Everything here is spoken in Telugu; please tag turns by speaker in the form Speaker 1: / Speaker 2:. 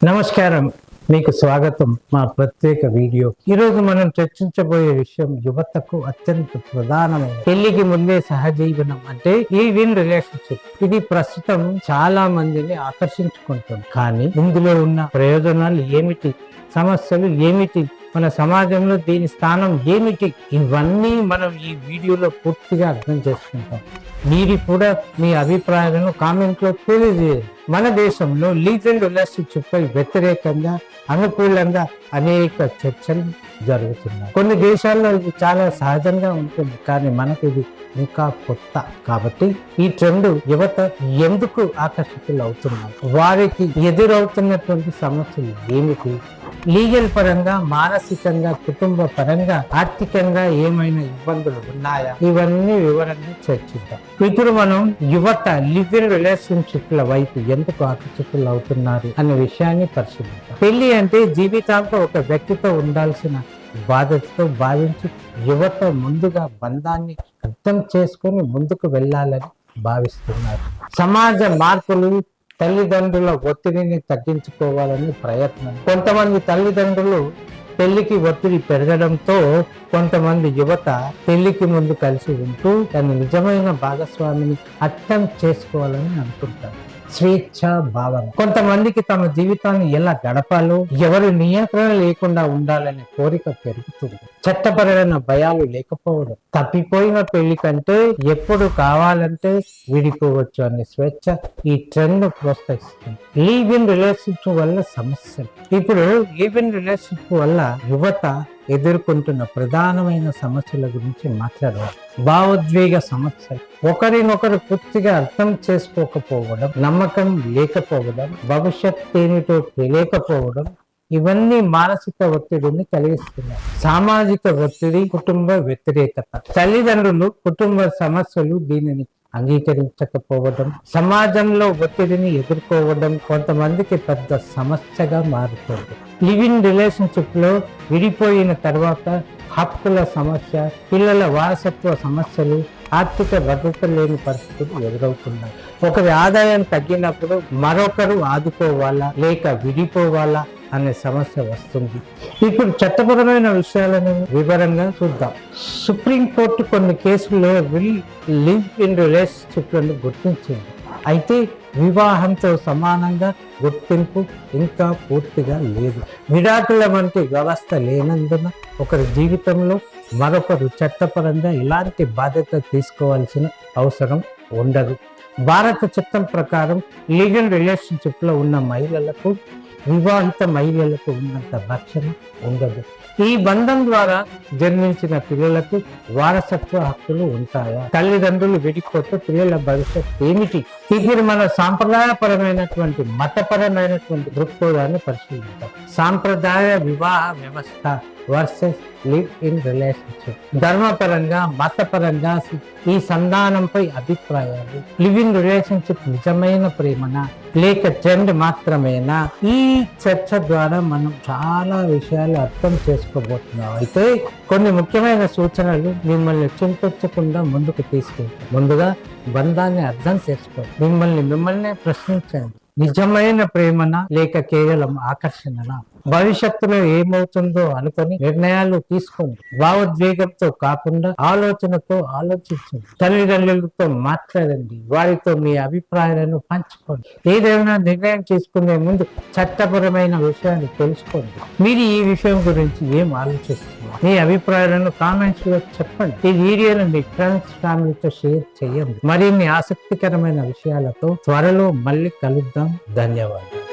Speaker 1: నమస్కారం, మీకు స్వాగతం మా ప్రత్యేక వీడియో. ఈరోజు మనం చర్చించబోయే విషయం యువతకు అత్యంత ప్రధానమైన పెళ్లికి ముందే సహజీవనం అంటే లివ్ ఇన్ రిలేషన్షిప్. ఇది ప్రస్తుతం చాలా మందిని ఆకర్షించుకుంటుంది. కానీ ఇందులో ఉన్న ప్రయోజనాలు ఏమిటి, సమస్యలు ఏమిటి, మన సమాజంలో దీని స్థానం ఏమిటి, ఇవన్నీ మనం ఈ వీడియోలో పూర్తిగా అర్థం చేసుకుంటాం. మీరు కూడా మీ అభిప్రాయాలను కామెంట్లో తెలియజేయండి. మన దేశంలో లివ్ ఇన్ రిలేషన్షిప్ పై వ్యతిరేకంగా, అనుకూలంగా అనేక చర్చలు జరుగుతున్నాయి. కొన్ని దేశాల్లో ఇది చాలా సహజంగా ఉంటుంది, కానీ మనకు ఇది ఇంకా కొత్త. కాబట్టి ఈ ట్రెండ్ యువత ఎందుకు ఆకర్షితులు అవుతున్నారు, వారికి ఎదురవుతున్నటువంటి సమస్యలు ఏమిటి, లీగల్ పరంగా, మానసికంగా, కుటుంబ పరంగా, ఆర్థికంగా ఏమైనా ఇబ్బందులు ఉన్నాయా, ఇవన్నీ వివరంగా చర్చిద్దాం. ఇప్పుడు మనం యువత లివ్ ఇన్ రిలేషన్షిప్ల వైపు ఎందుకు ఆకర్షితులు అవుతున్నారు అనే విషయాన్ని పరిశీలిద్దాం. పెళ్లి అంటే జీవితాంతం ఒక వ్యక్తితో ఉండాల్సిన బాధ్యతతో భావించి యువత ముందుగా బంధాన్ని అర్థం చేసుకొని ముందుకు వెళ్ళాలని భావిస్తున్నారు. సమాజ మార్పులు, తల్లిదండ్రుల ఒత్తిడిని తగ్గించుకోవాలని ప్రయత్నం. కొంతమంది తల్లిదండ్రులు పెళ్లికి ఒత్తిడి పెరగడంతో కొంతమంది యువత పెళ్లికి ముందు కలిసి ఉంటూ తన నిజమైన భాగస్వామిని అర్థం చేసుకోవాలని అనుకుంటారు. స్వేచ్ఛ భావన. కొంతమందికి తమ జీవితాన్ని ఎలా గడపాలో, ఎవరి నియంత్రణ లేకుండా ఉండాలనే కోరిక పెరుగుతుంది. చట్టపరమైన భయాలు లేకపోవడం. తప్పిపోయిన పెళ్లి కంటే ఎప్పుడు కావాలంటే విడిపోవచ్చు అనే స్వేచ్ఛ ఈ ట్రెండ్ ప్రోత్సహిస్తుంది. లివ్ ఇన్ రిలేషన్షిప్ వల్ల సమస్యలు. ఇప్పుడు లివ్ ఇన్ రిలేషన్షిప్ వల్ల యువత ఎదుర్కొంటున్న ప్రధానమైన సమస్యల గురించి మాట్లాడాలి. భావోద్వేగ సమస్యలు. ఒకరినొకరు పూర్తిగా అర్థం చేసుకోకపోవడం, నమ్మకం లేకపోవడం, భవిష్యత్ ఏమిటో తెలియకపోవడం, ఇవన్నీ మానసిక ఒత్తిడిని కలిగిస్తున్నాయి. సామాజిక ఒత్తిడి, కుటుంబ వ్యతిరేకత. తల్లిదండ్రులు, కుటుంబ సమస్యలు దీనిని అంగీకరించకపోవడం, సమాజంలో ఒత్తిడిని ఎదుర్కోవడం కొంతమందికి పెద్ద సమస్యగా మారుతుంది. లివ్ ఇన్ రిలేషన్షిప్ లో విడిపోయిన తర్వాత హక్కుల సమస్య, పిల్లల వారసత్వ సమస్యలు, ఆర్థిక భద్రత లేని పరిస్థితులు ఎదురవుతున్నాయి. ఒకరి ఆదాయం తగ్గినప్పుడు మరొకరు ఆదుకోవాలా లేక విడిపోవాలా అనే సమస్య వస్తుంది. ఇప్పుడు చట్టపరమైన విషయాలను వివరంగా చూద్దాం. సుప్రీంకోర్టు కొన్ని కేసుల్లో లివ్ ఇన్ రిలేషన్షిప్లను గుర్తించింది. అయితే వివాహంతో సమానంగా గుర్తింపు ఇంకా పూర్తిగా లేదు. విడాకుల వంటి వ్యవస్థ లేనందున ఒకరి జీవితంలో మరొకరు చట్టపరంగా ఇలాంటి బాధ్యత తీసుకోవాల్సిన అవసరం ఉండదు. భారత చట్టం ప్రకారం లివ్ ఇన్ రిలేషన్షిప్ లో ఉన్న మహిళలకు వివాహిత మహిళలకు ఉన్నంత రక్షణ ఉండదు. ఈ బంధం ద్వారా జన్మించిన పిల్లలకు వారసత్వ హక్కులు ఉంటాయా? తల్లిదండ్రులు విడిపోతే పిల్లల భవిష్యత్ ఏమిటి? ఇప్పుడు మన సాంప్రదాయపరమైనటువంటి, మతపరమైనటువంటి దృక్పథాన్ని పరిశీలిద్దాం. సాంప్రదాయ వివాహ వ్యవస్థ వర్సెస్ లివ్ ఇన్ రిలేషన్షిప్. ధర్మపరంగా, మతపరంగా ఈ సంధానంపై అభిప్రాయాలు. లివ్ ఇన్ రిలేషన్షిప్ నిజమైన ప్రేమనా లేక ట్రెండ్ మాత్రమేనా? ఈ చర్చ ద్వారా మనం చాలా విషయాలు అర్థం చేసుకోబోతున్నాం. అయితే కొన్ని ముఖ్యమైన సూచనలు మిమ్మల్ని చింతించకుండా ముందుకు తీసుకెళ్తాం. ముందుగా బంధాన్ని అర్థం చేసుకోండి. మిమ్మల్ని ప్రశ్నించండి. నిజమైన ప్రేమనా లేక కేవలం ఆకర్షణనా? భవిష్యత్తులో ఏమవుతుందో అనుకొని నిర్ణయాలు తీసుకోండి. భావోద్వేగంతో కాకుండా ఆలోచనతో ఆలోచించండి. తల్లిదండ్రులతో మాట్లాడండి. వారితో మీ అభిప్రాయాలను పంచుకోండి. ఏదైనా నిర్ణయం తీసుకునే ముందు చట్టపరమైన విషయాన్ని తెలుసుకోండి. మీరు ఈ విషయం గురించి ఏం ఆలోచిస్తున్నారు? మీ అభిప్రాయాలను కామెంట్స్ లో చెప్పండి. ఈ వీడియోను మీ ఫ్రెండ్స్, ఫ్యామిలీతో షేర్ చేయండి. మరిన్ని ఆసక్తికరమైన విషయాలతో త్వరలో మళ్ళీ కలుద్దాం. ధన్యవాదాలు.